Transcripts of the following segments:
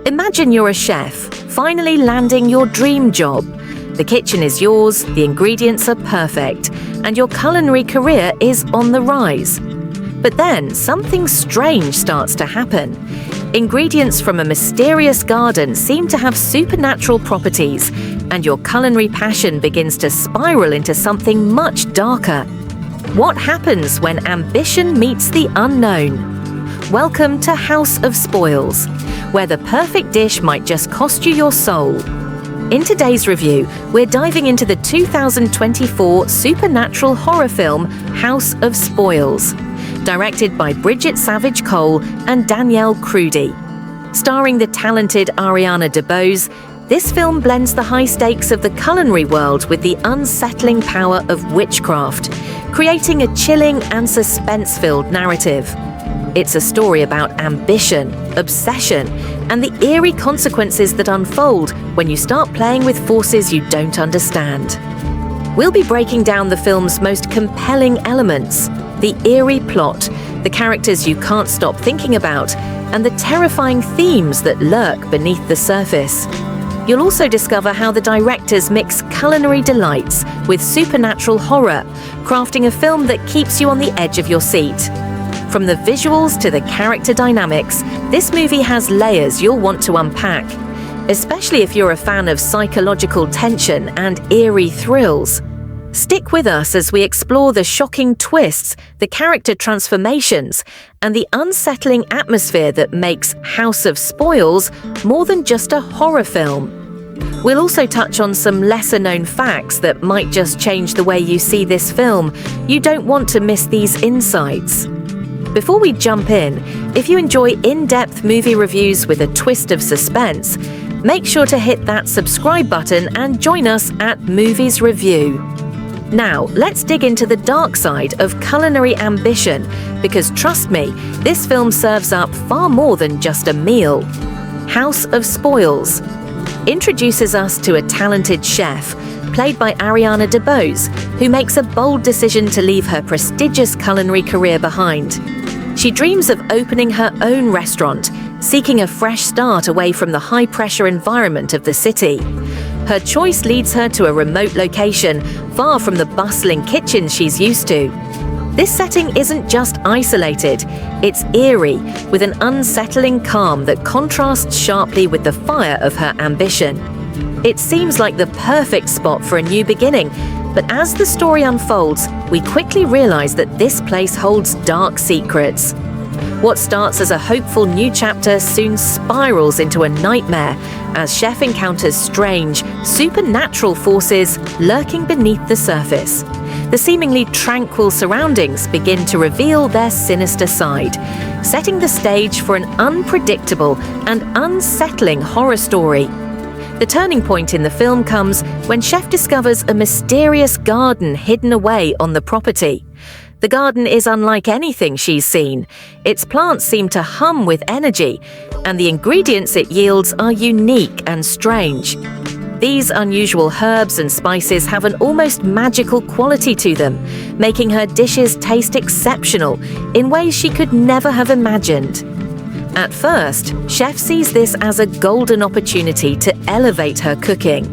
Imagine you're a chef, finally landing your dream job. The kitchen is yours, the ingredients are perfect, and your culinary career is on the rise. But then something strange starts to happen. Ingredients from a mysterious garden seem to have supernatural properties, and your culinary passion begins to spiral into something much darker. What happens when ambition meets the unknown? Welcome to House of Spoils, where the perfect dish might just cost you your soul. In today's review, we're diving into the 2024 supernatural horror film House of Spoils, directed by Bridget Savage Cole and Danielle Crudy. Starring the talented Ariana debose, this film blends the high stakes of the culinary world with the unsettling power of witchcraft, creating a chilling and suspense-filled narrative. It's a story about ambition, obsession, and the eerie consequences that unfold when you start playing with forces you don't understand. We'll be breaking down the film's most compelling elements, the eerie plot, the characters you can't stop thinking about, and the terrifying themes that lurk beneath the surface. You'll also discover how the directors mix culinary delights with supernatural horror, crafting a film that keeps you on the edge of your seat. From the visuals to the character dynamics, this movie has layers you'll want to unpack, especially if you're a fan of psychological tension and eerie thrills. Stick with us as we explore the shocking twists, the character transformations, and the unsettling atmosphere that makes House of Spoils more than just a horror film. We'll also touch on some lesser-known facts that might just change the way you see this film. You don't want to miss these insights. Before we jump in, if you enjoy in-depth movie reviews with a twist of suspense, make sure to hit that subscribe button and join us at Movies Review. Now, let's dig into the dark side of culinary ambition, because trust me, this film serves up far more than just a meal. House of Spoils introduces us to a talented chef, played by Ariana debose, who makes a bold decision to leave her prestigious culinary career behind. She dreams of opening her own restaurant, seeking a fresh start away from the high-pressure environment of the city. Her choice leads her to a remote location, far from the bustling kitchen she's used to. This setting isn't just isolated, it's eerie, with an unsettling calm that contrasts sharply with the fire of her ambition. It seems like the perfect spot for a new beginning, but as the story unfolds, we quickly realize that this place holds dark secrets. What starts as a hopeful new chapter soon spirals into a nightmare as Chef encounters strange, supernatural forces lurking beneath the surface. The seemingly tranquil surroundings begin to reveal their sinister side, setting the stage for an unpredictable and unsettling horror story. The turning point in the film comes when Chef discovers a mysterious garden hidden away on the property. The garden is unlike anything she's seen. Its plants seem to hum with energy, and the ingredients it yields are unique and strange. These unusual herbs and spices have an almost magical quality to them, making her dishes taste exceptional in ways she could never have imagined. At first, Chef sees this as a golden opportunity to elevate her cooking,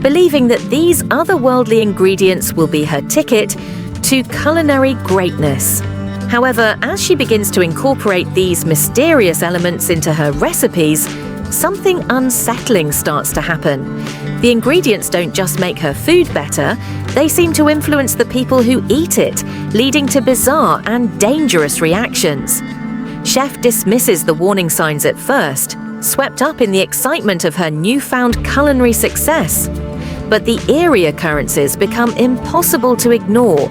believing that these otherworldly ingredients will be her ticket to culinary greatness. However, as she begins to incorporate these mysterious elements into her recipes, something unsettling starts to happen. The ingredients don't just make her food better, they seem to influence the people who eat it, leading to bizarre and dangerous reactions. Chef dismisses the warning signs at first, swept up in the excitement of her newfound culinary success. But the eerie occurrences become impossible to ignore.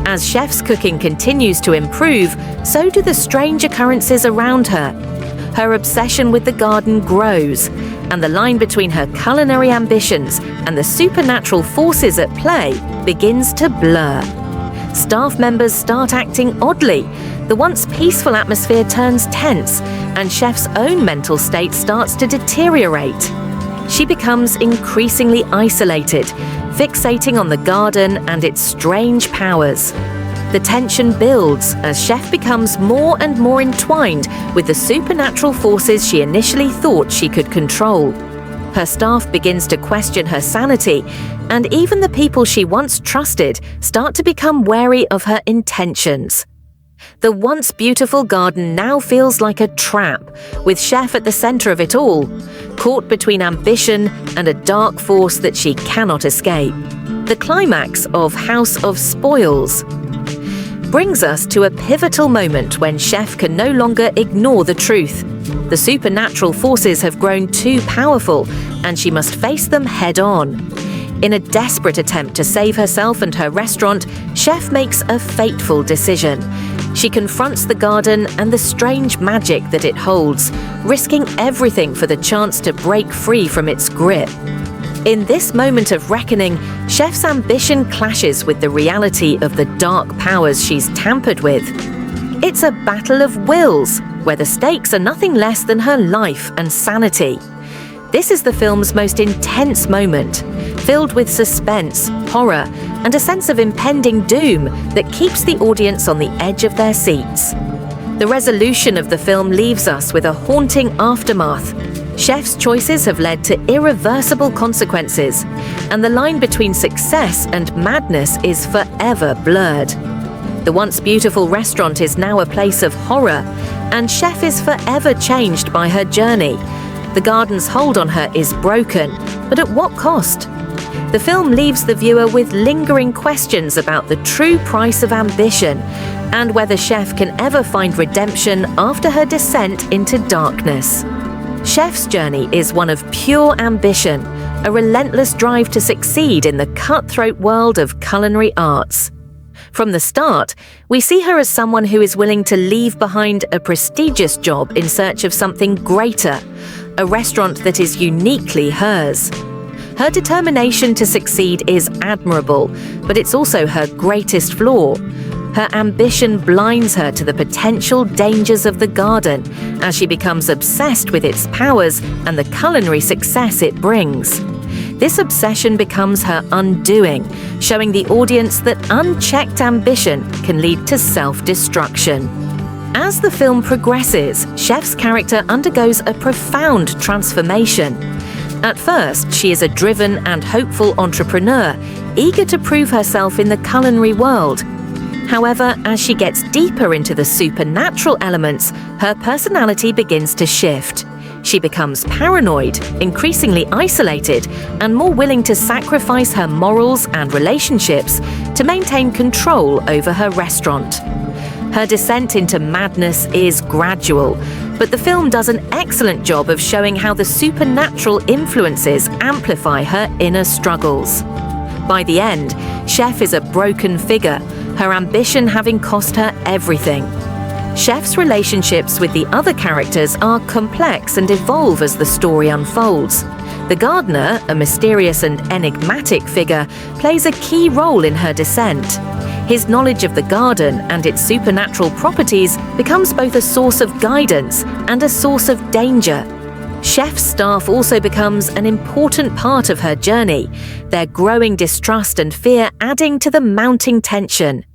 As Chef's cooking continues to improve, so do the strange occurrences around her. Her obsession with the garden grows, and the line between her culinary ambitions and the supernatural forces at play begins to blur. Staff members start acting oddly, the once peaceful atmosphere turns tense, and Chef's own mental state starts to deteriorate. She becomes increasingly isolated, fixating on the garden and its strange powers. The tension builds as Chef becomes more and more entwined with the supernatural forces she initially thought she could control. Her staff begins to question her sanity, and even the people she once trusted start to become wary of her intentions. The once beautiful garden now feels like a trap, with Chef at the center of it all, caught between ambition and a dark force that she cannot escape. The climax of House of Spoils brings us to a pivotal moment when Chef can no longer ignore the truth. The supernatural forces have grown too powerful, and she must face them head-on. In a desperate attempt to save herself and her restaurant, Chef makes a fateful decision. She confronts the garden and the strange magic that it holds, risking everything for the chance to break free from its grip. In this moment of reckoning, Chef's ambition clashes with the reality of the dark powers she's tampered with. It's a battle of wills, where the stakes are nothing less than her life and sanity. This is the film's most intense moment, filled with suspense, horror, and a sense of impending doom that keeps the audience on the edge of their seats. The resolution of the film leaves us with a haunting aftermath. Chef's choices have led to irreversible consequences, and the line between success and madness is forever blurred. The once beautiful restaurant is now a place of horror, and Chef is forever changed by her journey. The garden's hold on her is broken, but at what cost? The film leaves the viewer with lingering questions about the true price of ambition, and whether Chef can ever find redemption after her descent into darkness. Chef's journey is one of pure ambition, a relentless drive to succeed in the cutthroat world of culinary arts. From the start, we see her as someone who is willing to leave behind a prestigious job in search of something greater, a restaurant that is uniquely hers. Her determination to succeed is admirable, but it's also her greatest flaw. Her ambition blinds her to the potential dangers of the garden as she becomes obsessed with its powers and the culinary success it brings. This obsession becomes her undoing, showing the audience that unchecked ambition can lead to self-destruction. As the film progresses, Chef's character undergoes a profound transformation. At first, she is a driven and hopeful entrepreneur, eager to prove herself in the culinary world. However, as she gets deeper into the supernatural elements, her personality begins to shift. She becomes paranoid, increasingly isolated, and more willing to sacrifice her morals and relationships to maintain control over her restaurant. Her descent into madness is gradual, but the film does an excellent job of showing how the supernatural influences amplify her inner struggles. By the end, Chef is a broken figure, her ambition having cost her everything. Chef's relationships with the other characters are complex and evolve as the story unfolds. The gardener, a mysterious and enigmatic figure, plays a key role in her descent. His knowledge of the garden and its supernatural properties becomes both a source of guidance and a source of danger. Chef's staff also becomes an important part of her journey, their growing distrust and fear adding to the mounting tension.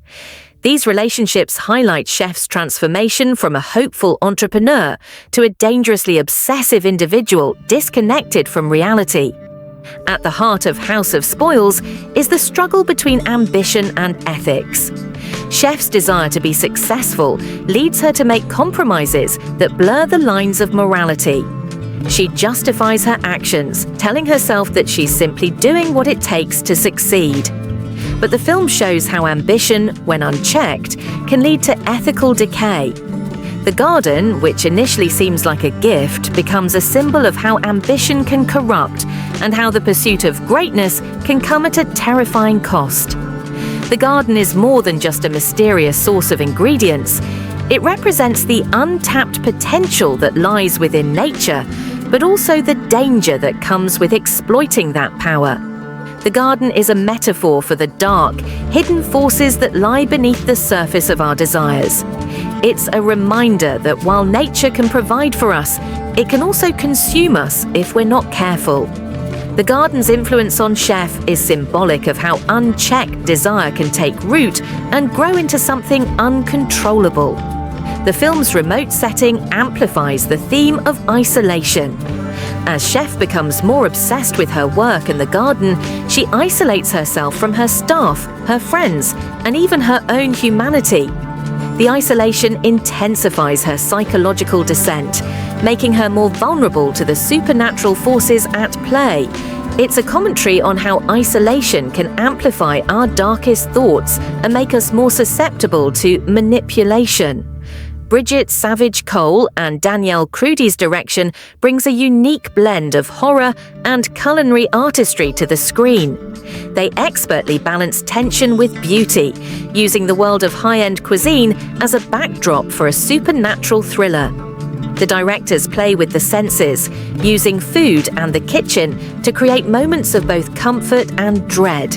These relationships highlight Chef's transformation from a hopeful entrepreneur to a dangerously obsessive individual disconnected from reality. At the heart of House of Spoils is the struggle between ambition and ethics. Chef's desire to be successful leads her to make compromises that blur the lines of morality. She justifies her actions, telling herself that she's simply doing what it takes to succeed. But the film shows how ambition, when unchecked, can lead to ethical decay. The garden, which initially seems like a gift, becomes a symbol of how ambition can corrupt and how the pursuit of greatness can come at a terrifying cost. The garden is more than just a mysterious source of ingredients. It represents the untapped potential that lies within nature, but also the danger that comes with exploiting that power. The garden is a metaphor for the dark, hidden forces that lie beneath the surface of our desires. It's a reminder that while nature can provide for us, it can also consume us if we're not careful. The garden's influence on Chef is symbolic of how unchecked desire can take root and grow into something uncontrollable. The film's remote setting amplifies the theme of isolation. As Chef becomes more obsessed with her work and the garden, she isolates herself from her staff, her friends, and even her own humanity. The isolation intensifies her psychological descent, making her more vulnerable to the supernatural forces at play. It's a commentary on how isolation can amplify our darkest thoughts and make us more susceptible to manipulation. Bridget Savage Cole and Danielle Crudy's direction brings a unique blend of horror and culinary artistry to the screen. They expertly balance tension with beauty, using the world of high-end cuisine as a backdrop for a supernatural thriller. The directors play with the senses, using food and the kitchen to create moments of both comfort and dread.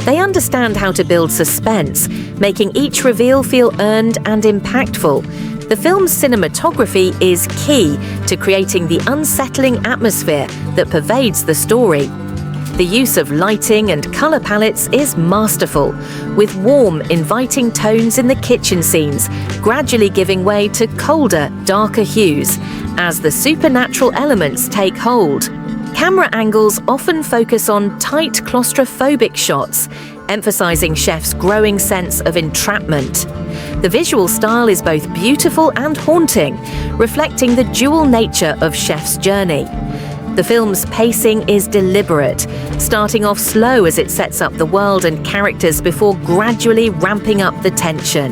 They understand how to build suspense, making each reveal feel earned and impactful. The film's cinematography is key to creating the unsettling atmosphere that pervades the story. The use of lighting and color palettes is masterful, with warm, inviting tones in the kitchen scenes, gradually giving way to colder, darker hues as the supernatural elements take hold. Camera angles often focus on tight, claustrophobic shots, emphasizing Chef's growing sense of entrapment. The visual style is both beautiful and haunting, reflecting the dual nature of Chef's journey. The film's pacing is deliberate, starting off slow as it sets up the world and characters before gradually ramping up the tension.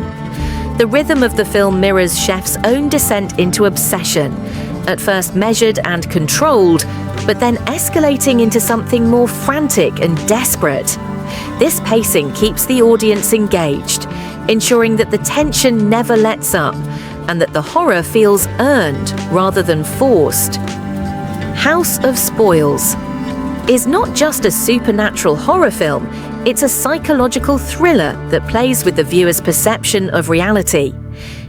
The rhythm of the film mirrors Chef's own descent into obsession, at first measured and controlled, but then escalating into something more frantic and desperate. This pacing keeps the audience engaged, ensuring that the tension never lets up and that the horror feels earned rather than forced. House of Spoils is not just a supernatural horror film, it's a psychological thriller that plays with the viewer's perception of reality.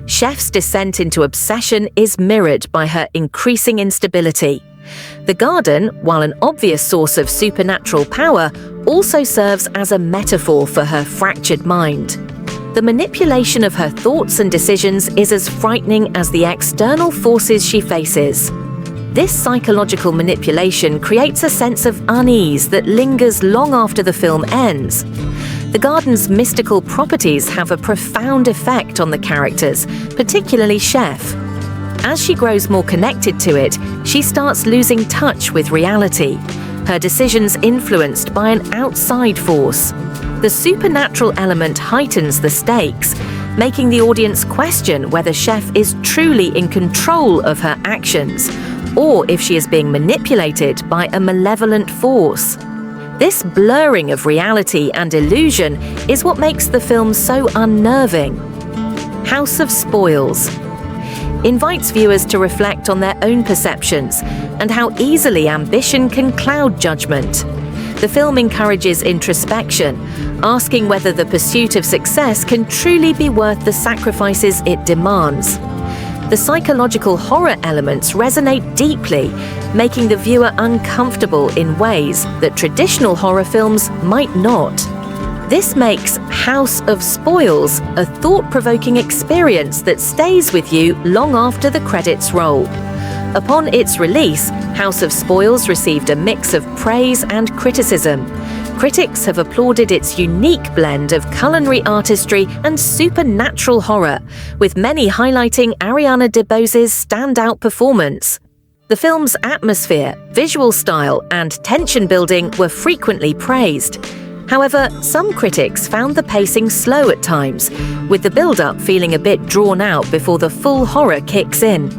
Chef's descent into obsession is mirrored by her increasing instability. The garden, while an obvious source of supernatural power, also serves as a metaphor for her fractured mind. The manipulation of her thoughts and decisions is as frightening as the external forces she faces. This psychological manipulation creates a sense of unease that lingers long after the film ends. The garden's mystical properties have a profound effect on the characters, particularly Chef. As she grows more connected to it, she starts losing touch with reality, her decisions influenced by an outside force. The supernatural element heightens the stakes, making the audience question whether Chef is truly in control of her actions, or if she is being manipulated by a malevolent force. This blurring of reality and illusion is what makes the film so unnerving. House of Spoils invites viewers to reflect on their own perceptions and how easily ambition can cloud judgment. The film encourages introspection, asking whether the pursuit of success can truly be worth the sacrifices it demands. The psychological horror elements resonate deeply, making the viewer uncomfortable in ways that traditional horror films might not. This makes House of Spoils a thought-provoking experience that stays with you long after the credits roll. Upon its release, House of Spoils received a mix of praise and criticism. Critics have applauded its unique blend of culinary artistry and supernatural horror, with many highlighting Ariana DeBose's standout performance. The film's atmosphere, visual style, and tension building were frequently praised. However, some critics found the pacing slow at times, with the build-up feeling a bit drawn out before the full horror kicks in.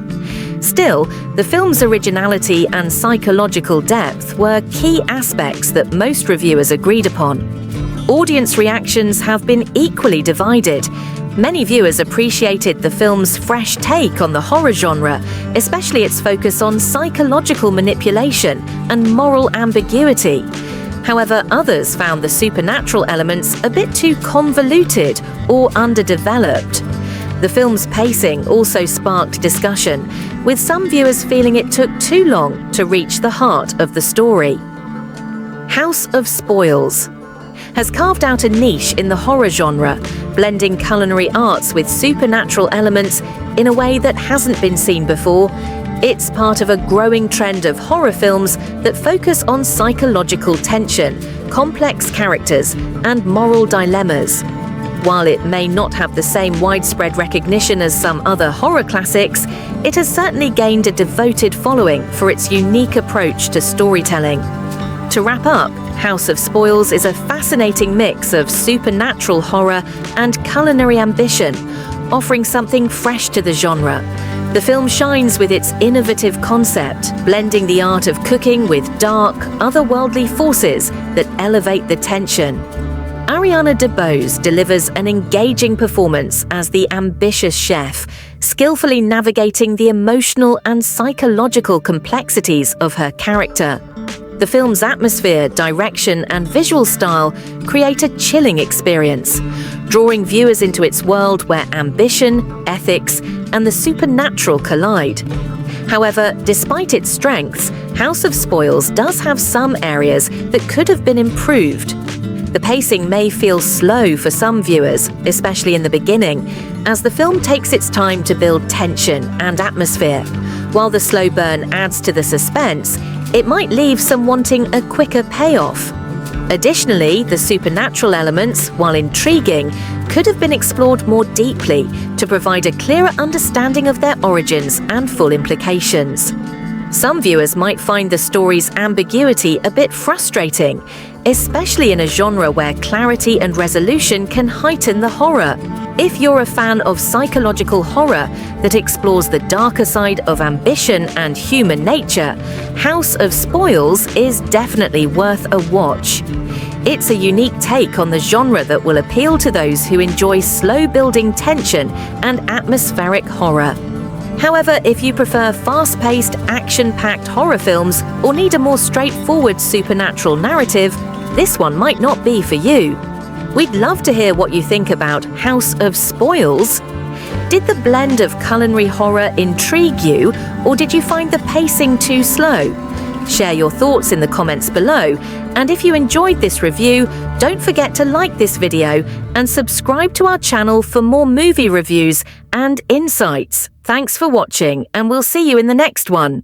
Still, the film's originality and psychological depth were key aspects that most reviewers agreed upon. Audience reactions have been equally divided. Many viewers appreciated the film's fresh take on the horror genre, especially its focus on psychological manipulation and moral ambiguity. However, others found the supernatural elements a bit too convoluted or underdeveloped. The film's pacing also sparked discussion, with some viewers feeling it took too long to reach the heart of the story. House of Spoils has carved out a niche in the horror genre, blending culinary arts with supernatural elements in a way that hasn't been seen before. It's part of a growing trend of horror films that focus on psychological tension, complex characters, and moral dilemmas. While it may not have the same widespread recognition as some other horror classics, it has certainly gained a devoted following for its unique approach to storytelling. To wrap up, House of Spoils is a fascinating mix of supernatural horror and culinary ambition, offering something fresh to the genre. The film shines with its innovative concept, blending the art of cooking with dark, otherworldly forces that elevate the tension. Ariana DeBose delivers an engaging performance as the ambitious chef, skillfully navigating the emotional and psychological complexities of her character. The film's atmosphere, direction, and visual style create a chilling experience, drawing viewers into its world where ambition, ethics, and the supernatural collide. However, despite its strengths, House of Spoils does have some areas that could have been improved. The pacing may feel slow for some viewers, especially in the beginning, as the film takes its time to build tension and atmosphere. While the slow burn adds to the suspense, it might leave some wanting a quicker payoff. Additionally, the supernatural elements, while intriguing, could have been explored more deeply to provide a clearer understanding of their origins and full implications. Some viewers might find the story's ambiguity a bit frustrating, especially in a genre where clarity and resolution can heighten the horror. If you're a fan of psychological horror that explores the darker side of ambition and human nature, House of Spoils is definitely worth a watch. It's a unique take on the genre that will appeal to those who enjoy slow-building tension and atmospheric horror. However, if you prefer fast-paced, action-packed horror films or need a more straightforward supernatural narrative, this one might not be for you. We'd love to hear what you think about House of Spoils. Did the blend of culinary horror intrigue you, or did you find the pacing too slow? Share your thoughts in the comments below, and if you enjoyed this review, don't forget to like this video and subscribe to our channel for more movie reviews and insights. Thanks for watching, and we'll see you in the next one.